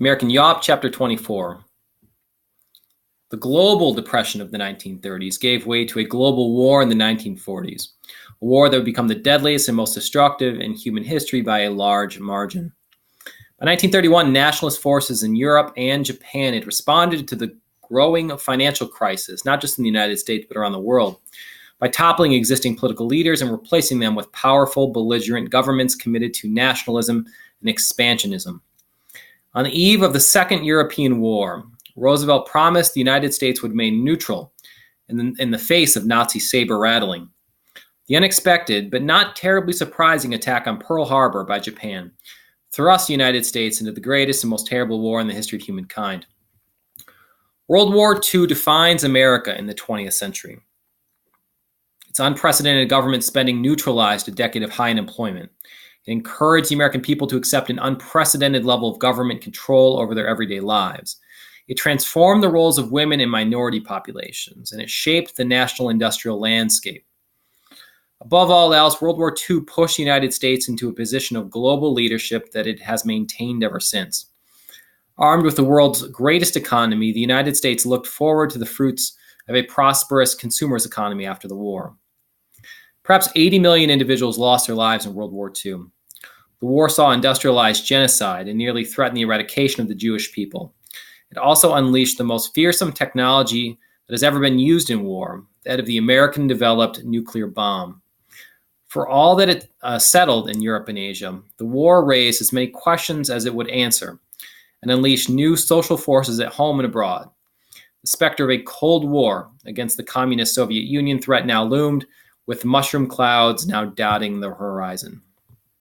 American Yawp, Chapter 24. The global depression of the 1930s gave way to a global war in the 1940s, a war that would become the deadliest and most destructive in human history by a large margin. By 1931, nationalist forces in Europe and Japan had responded to the growing financial crisis, not just in the United States, but around the world, by toppling existing political leaders and replacing them with powerful, belligerent governments committed to nationalism and expansionism. On the eve of the Second European War, Roosevelt promised the United States would remain neutral in the face of Nazi saber rattling. The unexpected, but not terribly surprising attack on Pearl Harbor by Japan thrust the United States into the greatest and most terrible war in the history of humankind. World War II defines America in the 20th century. Its unprecedented government spending neutralized a decade of high unemployment. It encouraged the American people to accept an unprecedented level of government control over their everyday lives. It transformed the roles of women and minority populations, and it shaped the national industrial landscape. Above all else, World War II pushed the United States into a position of global leadership that it has maintained ever since. Armed with the world's greatest economy, the United States looked forward to the fruits of a prosperous consumer's economy after the war. Perhaps 80 million individuals lost their lives in World War II. The war saw industrialized genocide and nearly threatened the eradication of the Jewish people. It also unleashed the most fearsome technology that has ever been used in war, that of the American-developed nuclear bomb. For all that it settled in Europe and Asia, the war raised as many questions as it would answer and unleashed new social forces at home and abroad. The specter of a Cold War against the communist Soviet Union threat now loomed, with mushroom clouds now dotting the horizon.